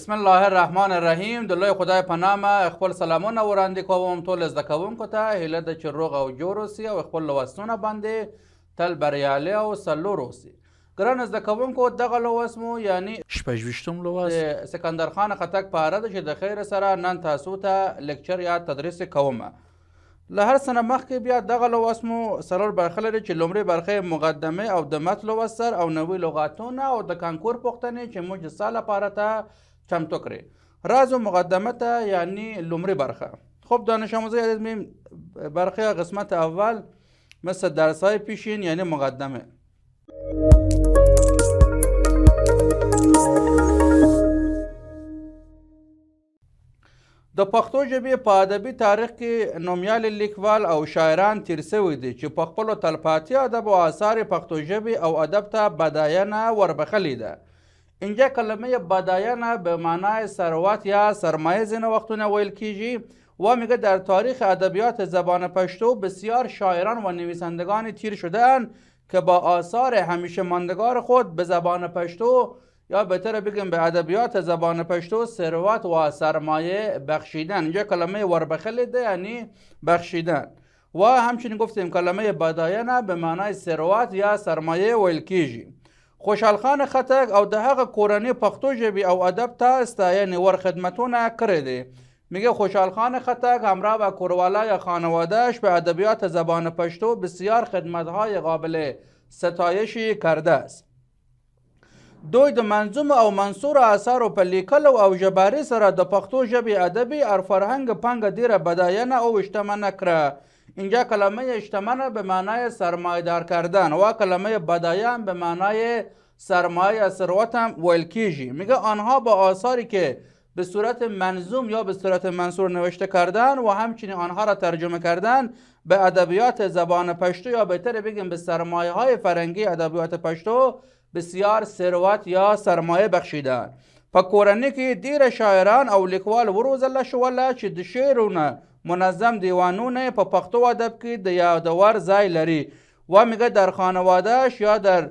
بسم الله الرحمن الرحیم. د لوی خدای په نامه خپل سلامونه وړاندې کوم ټول زده کوونکو ته. هیله ده چې روغ او جوړ اوسئ او خپل لوستونه باندې تل بریالي او سرلوړ اوسئ. ګرانو زده کوونکو، دغه لوست مو یعنی شپږویشتم لوست د سکندر خان خټک په اړه ده چې د خیر سره نن تاسو ته لیکچر یا تدریس کومه. له هر څه نه مخکې بیا دغه لوست مو څلور برخې لري چې لومړۍ برخه مقدمه او د متن لوستل او نوي لغاتونه او د کانکور پوښتنې چې موږ د سال لپاره ته چمتو کړی. راز و مقدمه ته یعنی لومړی برخه. خب دانش آموزای عزیز، میم برخه قسمت اول مثل درس‌های پیشین یعنی مقدمه. د پښتو ژبې په ادبي تاریخ کې نومیالي لیکوال او شاعران تیر سوي دي چې په خپلو تلپاتي ادب او آثار پښتو ژبې او ادب ته بډاینه وربخلې ده. اینجا کلمه بډاینه به معنای ثروت یا سرمایه ځینې وختونه ویل کیږي و میگه در تاریخ ادبیات زبان پشتو بسیار شاعران و نویسندگان تیر شدهاند که با آثار همیشه ماندگار خود به زبان پشتو یا بهتر بگیم به ادبیات زبان پشتو ثروت و سرمایه بخشیدن. اینجا کلمه وربخل ده یعنی بخشیدن و همچنین گفتیم کلمه بډاینه به معنای ثروت یا سرمایه ویل کیږي. خوشحال خان خټک او د هغه کورنۍ پښتو ژبې او ادب ته ستاینې ورخدمتونه کړی دی. میگه خوشحال خان خټک همراه و کوروالای خانوادهش به ادبیات زبان پشتو بسیار خدمت‌های قابل ستایشی کرده است. دوی د منظوم او منثور اثارو په لیکلو او ژباري سره د پښتو ژبې ادبي او فرهنګ پانګه ډیره بډاینه او شتمنه کړه. اینجا کلمه شتمنه به معنای سرمایه‌دار کردن و کلمه بډایان به معنای سرمایه ثروت هم ویل کیږي. میگه آنها با آثاری که به صورت منظوم یا به صورت منثور نوشته کردن و همچنین آنها را ترجمه کردن به ادبیات زبان پشتو یا بهتر بگیم به سرمایه های فرنگی ادبیات پشتو بسیار ثروت یا سرمایه بخشیدن. په کورنۍ کې ډیره شاعران او لیکوال وروزله شوله چې د شعرونه منظم دیوانونه په پښتو ادب کې د یادور ځای لري و میگه در خانوادهش یا در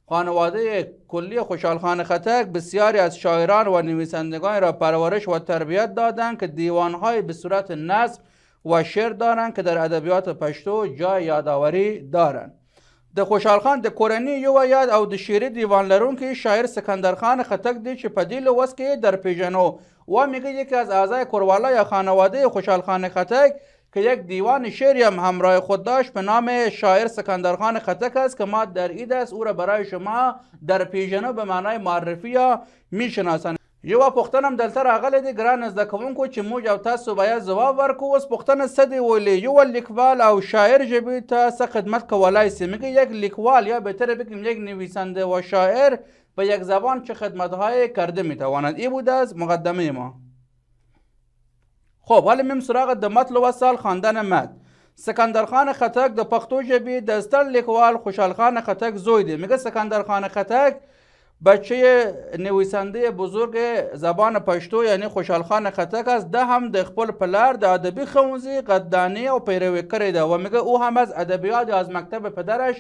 خانواده کلی خوشحال خان خټک بسیاری از شاعران و نویسندگان را پرورش و تربیت دادند که دیوانهای به صورت نظم و شعر دارند که در ادبیات پشتو جای یادآوری دارند. د خوشحال خان د کورنۍ یو یاد او د شعري دیوان لرونکی شاعر سکندر خان خټک دی چې په دې لوست کې در پیژنو و میگه یکی از اعضای کوروالای خانواده خوشحال خان خټک که یک دیوان شعری هم همراه خود داشت به نام شاعر سکندر خان خټک است که ما در این دست او را برای شما در پیژنو به معنای معرفی یا میشناسند. یو پوښتنه هم دلته راغلی دی ګران زده کوونکو چې موږ او تاسو باید ځواب ورکړو. اوس پوښتنه څه دی ویلې یو لیکوال او شاعر ژبې ته څه خدمت کولای سي. میگه یک لیکوال یا بهتر بگیم یک نویسنده و شاعر به یک زبان چه خدمت‌های کرده میتواند. این بود از مقدمه ما. خب حالا میم سراغ د متن لوستل خواندن متن. سکندر خان خټک د پښتو ژبې د ستر لیکوال خوشحال خان خټک زوی دی. میگه سکندر خان خټک بچه نویسنده بزرگ زبان پشتو یعنی خوشحال خان خټک است. ده هم د خپل پلار د ادبی ښوونځي قدردانی او پیروی کړې ده و میگه او هم از ادبیات از مکتب پدرش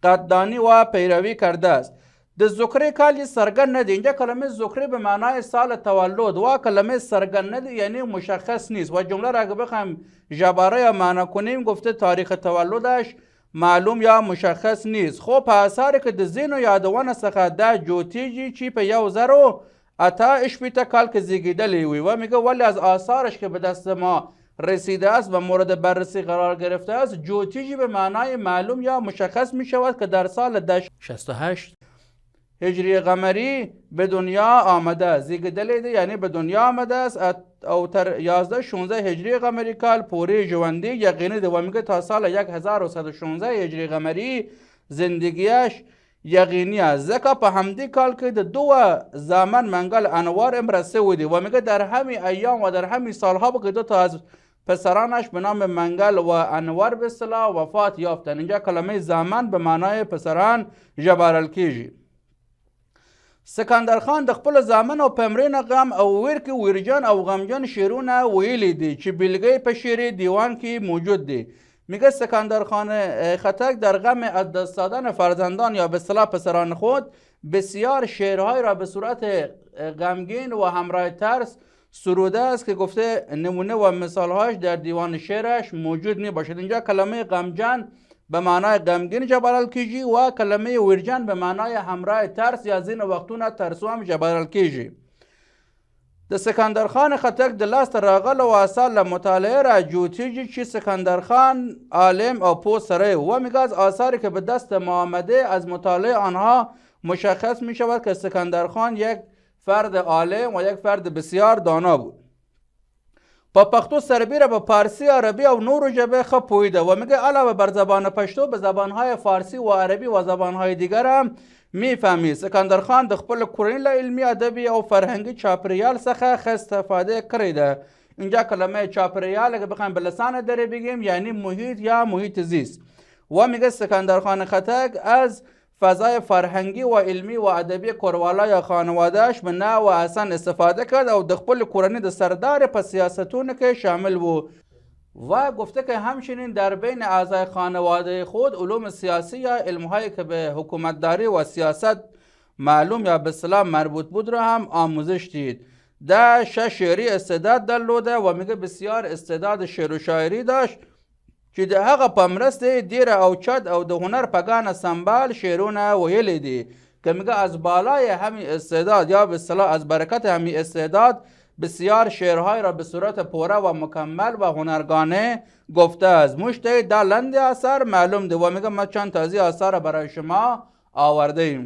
قدردانی و پیروی کرده است. د ذکر کالی سرگن ندی. اینجا کلمه ذکر به معنای سال تولد و کلمه سرگن ندی یعنی مشخص نیست و جمله را اگه بخوایم ژباره یا معنی کنیم گفته تاریخ تولدش معلوم یا مشخص نیست. خب په اثاری که د ځینو یادونه څخه دا جوتیږي چې په 1018 کال کې زیږیدلی وي و میگه ولی از آثارش که به دست ما رسیده است و مورد بررسی قرار گرفته است جوتیږي به معنای معلوم یا مشخص می شود که در سال 68 هجری قمری به دنیا آمده. زیږیدلی دی یعنی به دنیا آمده است او تر 11-16 هجری قمری کال پوری ژوندی یقینی دی و میگه تا سال 1116 هجری قمری زندگیش یقینی است. ځکه په همدې کال کې د دو زامن منگل انوار هم رسیدی دی و میگه در همین ایام و در همین سالها که دو تا از پسرانش به نام منگل و انوار به اصطلاح وفات یافتند. اینجا کلمه زامن به معنای پسران ژبارل کیږي. سکندر خان د خپل زامن او پمرین غم او ویر کې ویرجن او غمجن شعرونه ویلی دي چې بیلګې په شعر دیوان کې موجود دي. میگه سکندر خان خټک در غم از دست دادن فرزندان یا به اصطلاح پسران خود بسیار شعرهای را به صورت غمگین و همراه ترس سروده است که گفته نمونه و مثالهاش در دیوان شعرش موجود می باشد. اینجا کلمه غمجن به معنای غمگین جبرال کیجی و کلمه ویرجن به معنای همراه ترس یا زین وقتونه ترسو هم جبرال کیجی. د سکندرخان خټک د لاس راغله و آثار مطالعه را جوتیجی چې سکندرخان عالم او پوه سره و میگه از آثاری که به دست ما آمده از مطالعه آنها مشخص می شود که سکندرخان یک فرد عالم و یک فرد بسیار دانا بود. په پښتو سربیره به پارسی، عربی او نورو ژبه ښه پوهیده و میگه علاوه بر زبان پښتو به زبانهای فارسی و عربی و زبانهای دیگر هم میفهمید. سکندرخان د خپل کورنۍ له علمي ادبي او فرهنګي چاپریال څخه ښه استفاده کړې ده. اینجا کلمه چاپریال اگه بخوایم به لسان دره بگیم یعنی محیط یا محیط زیست. و میگه سکندرخان خټک از فضای فرهنگی و علمی و ادبی کوروالای خانوادهش به نحو و حسن استفاده کرد او د خپل کورنۍ د سردار په سیاستونو کې شامل و و گفته که همچنین در بین اعضای خانواده خود علوم سیاسی یا علمهایی که به حکومتداری و سیاست معلوم یا به اصطلاح مربوط بود را هم آموزش دید. در شعری استعداد درلوده و میگه بسیار استعداد شعر و شاعری داشت چې د هغه په مرسته ډیره اوچت او د هنر په ګانه سنبال شعرونه ویلی دي که میگه از بالای همین استعداد یا به اصطلاح از برکت همین استعداد بسیار شعرهای را به صورت پوره و مکمل و هنرگانه گفته است. مشته در لند اثر معلوم ده و میگه ما چند تا از این اثر برای شما آورده ایم.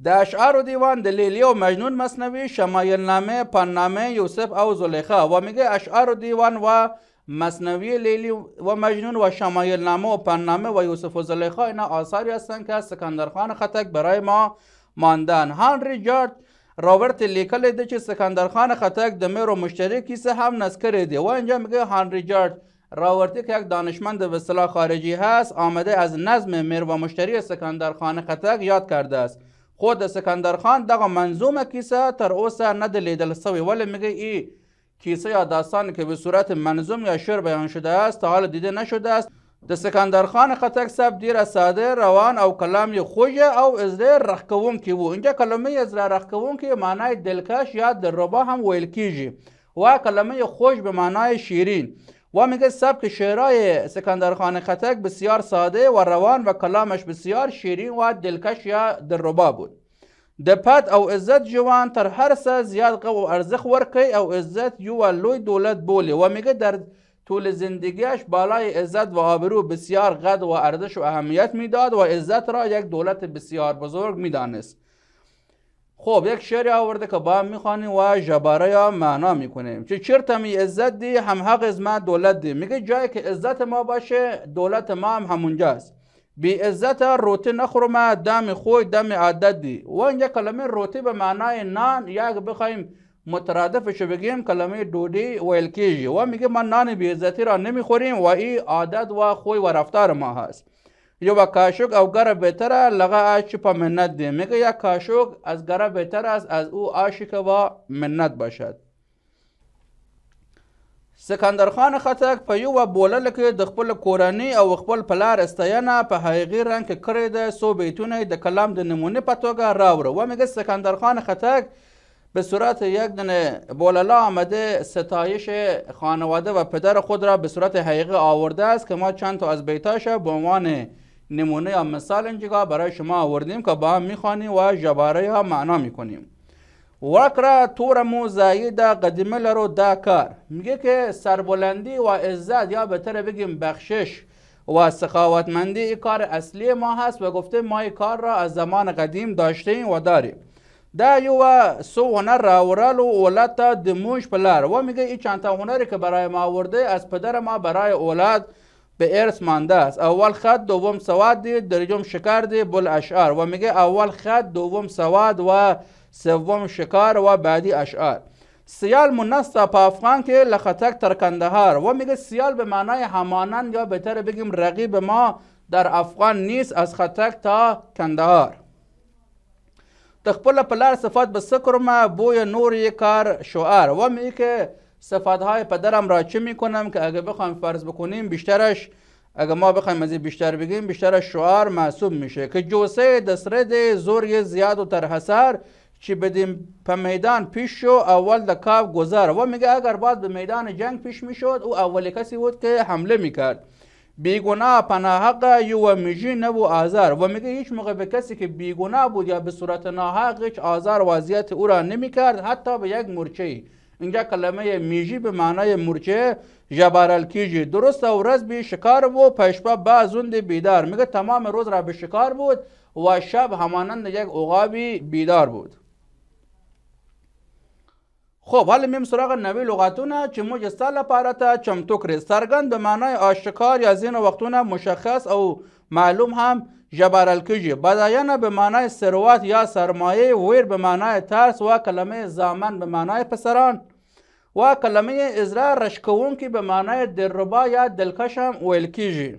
در اشعار و دیوان د لیلی و مجنون مثنوی، شمایل نامه، پنامه یوسف او زلیخه و میگه اشعار و دیوان و مثنوی لیلی و مجنون و شمایل نامه و پنامه و یوسف و زلیخه اینا آثاری هستند که سکندرخان خټک برای ما ماندن. هانری جارد رابرت لیکلی ده چې سکندرخان خټک د مهر و مشتری کیسه هم نسل کړی دی و اینجا میگه هانری جارد راورتی که یک دانشمند به اصطلاح خارجی هست آمده از نظم مهر و مشتری سکندرخان خټک یاد کرده است. خود سکندرخان دغه منظومه کیسه تر اوسه نه ده لیدل سوی ولی میگه این کیسه یا داستانی که به صورت منظوم یا شعر بیان شده است تا حال دیده نشده است. د سکندرخان خټک صاحب ډیره ساده روان او کلام یې خوږه او ازره رخکوونکی و. اینجا کلمه ازره رخکوونکی معنای دلکش یا دلربا هم ویل کیږي و کلمه خوش به معنای شیرین و میگه سبک شعرهای سکندرخان خټک بسیار ساده و روان و کلامش بسیار شیرین و دلکش یا دلربا بود. د پت او عزت جوان تر هر څه زیاد قو ارزښت ورکوي او عزت یو لوی دولت بولی و میگه در طول زندگیش بالای عزت و آبرو بسیار قدر و ارزش و اهمیت میداد و عزت را یک دولت بسیار بزرگ میدانست. خب یک شعری آورده که با هم میخوانیم و ژباره یا معنا میکنیم که چرت می عزت دی هم حق از ما دولت دی. میگه جایی که عزت ما باشه دولت ما هم همونجاست. بی عزت روتی نخورم دم خوی دم عادت دی و اینجا کلمه روتی به معنای نان یا اگه بخوایم مترادفشو بگیم کلمه دودی ویل کیږي و میگه ما نان بی عزتی را نمیخوریم و این عادت و خوی و رفتار ما هست. یو کاشوک او گره بهتره لغه آش په منت دی. میگه یک کاشوک از گره بهتر است از او آشی که با منت باشد. سکندرخان خټک په یو بولل کې د خپل کورنۍ او خپل پلار استاینه په حقیقي رنګ کې کړې ده. څو بیتونه د کلام د نمونه په توګه راوړه و میگه سکندرخان خټک به صورت یک دونه بولله آمده ستایش خانواده و پدر خود را به صورت حقیقی آورده است که ما چند تا از بیتاش به عنوان نمونه یا مثال اینجا برای شما آوردیم که با هم میخوانیم و ژباره یا معنا میکنیم. وکره تورمو زاید قدیمه لرو دا کار میگه که سربلندی و عزت یا بهتر بگیم بخشش و سخاوتمندی این کار اصلی ما هست و گفته ما این کار را از زمان قدیم داشتیم و داریم. دا یو سو هنر راورال و اولاد تا دموش پلار و میگه این چند تا هنری که برای ما آورده از پدر ما برای اولاد به ارث مانده است. اول خط، دوم سواد دی، درجم شکار دی، بل اشعار و میگه اول خط، دوم سواد و سوم شکار و بعدی اشعار. سیال منستا په افغان کې لخټک تر کندهار و میگه سیال به معنای همانند یا بهتر بگیم رقیب ما در افغان نیست از خټک تا کندهار. تخپل پلار صفات به سکرم بوی نور یک کار شعار و میگه که صفاتهای پدرم را چه میکنم که اگه بخوایم فرض بکنیم بیشترش اگه ما بخوایم از بیشتر بگیم بیشترش شعار محسوب میشه که جوسه دسرد زور زیاد و تر حسار چې بدیم په میدان پیش شو اول د کاو گذر و میگه اگر باز به میدان جنگ پیش میشد او اول کسی بود که حمله میکرد. بیگناه پناهق یو میجی نبو آزار و میگه هیچ موقع به کسی که بیگناه بود یا به صورت ناحق هیچ آزار و اذیت او را نمیکرد حتی به یک مرچه. اینجا کلمه میجی به معنای مرچه جبارل کیجی. درست و روز بی شکار و پشپا بعضوند بیدار. میگه تمام روز را به شکار بود و شب همانند یک عقابی بیدار بود. خب حالا میم سراغ نوی لغاتونه چې موږ ستا لپاره ته چمتو کړې. څرګند به معنای آشکار یا ځینو وختونه مشخص او معلوم هم ژبارل کیږي. بداینه به معنای ثروت یا سرمایه، ویر به معنای ترس و کلمه زامن به معنای پسران و کلمه ازرا رشکونکی به معنای دلربا یا دلکش هم ویل کیږي.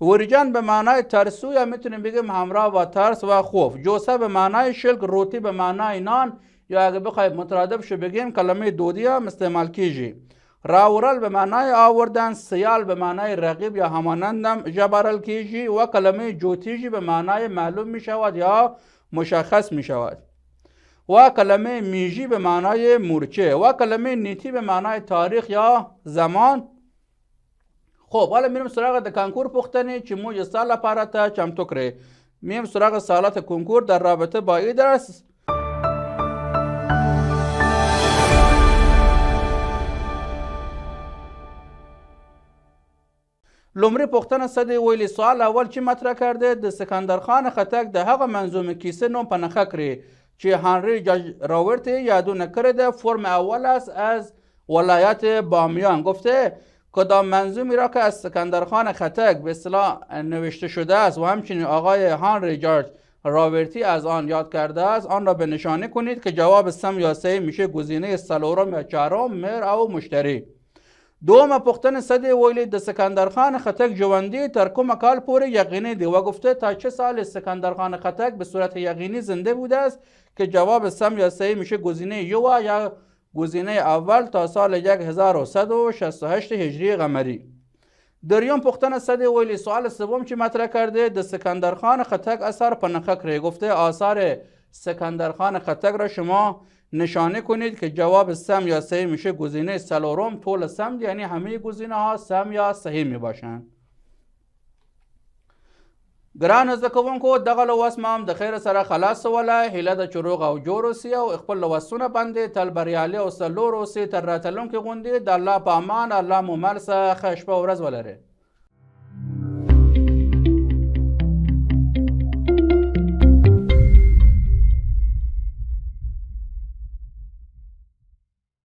ورجان به معنای ترسو یا میتونیم بگیم همراه با ترس و خوف. جوسه به معنای شلک، روتی به معنای نان یا اگه بخوایم مترادف شو بگیم کلمه دودی هم استعمال کیږي. راورل به معنای آوردن، سیال به معنای رقیب یا همانندم جبرل کیږي و کلمه جوتیجی به معنای معلوم می شود یا مشخص می شود و کلمه میجی به معنای مورچه و کلمه نیتی به معنای تاریخ یا زمان. خب حالا میریم سراغ د کنکور پوښتنې چې موږ ستا لپاره ته چمتو کړې. میریم سراغ سوالات کنکور در رابطه با این درس. لومړی پوښتنه څه دی ویلي؟ سوال اول چې مطرح کرده د سکندرخان خټک د هغه منظومه کیسه نوم په نښه کړي چې هانری جاج راورت یادونه کړې ده. فرم اول است از ولایت بامیان. گفته کدام منظومی را که از سکندرخان خټک به اصطلاح نوشته شده است و همچنین آقای هانری جاج راورتی از آن یاد کرده است آن را به نشانه کنید که جواب سم یا صحیح میشه گزینه سلورم یا چهارم مهر او مشتری. دومه پوښتنه څه دی ویلي؟ د سکندرخان خټک ژوندي تر کومه کال پورې یقینی دی و گفته تا چه سال سکندرخان خټک به صورت یقینی زنده بوده است که جواب سم یا صحیح میشه گزینه یو یا گزینه اول تا سال 1168 هجری قمری. دریم پوښتنه څه دی ویلي؟ سوال سوم چې مطرح کرده د سکندرخان خټک اثر په نښه کړئ. گفته آثار سکندرخان خټک را شما نشانه کنید که جواب سم یا صحیح میشه گزینه سلورم. طول سم یعنی همه گزینه ها سم یا صحیح می باشند. ګران زده کوونکو دغه لوست ما هم د خیر سره خلاص وله. هیله ده چې روغ او جوړ اوسئ او خپل لوستونه باندې تل بریالي او سرلوړ اوسئ. تر راتلونکي غونډې د الله په امان. الله مو مل څه ښه شپه او ورځ ولرئ.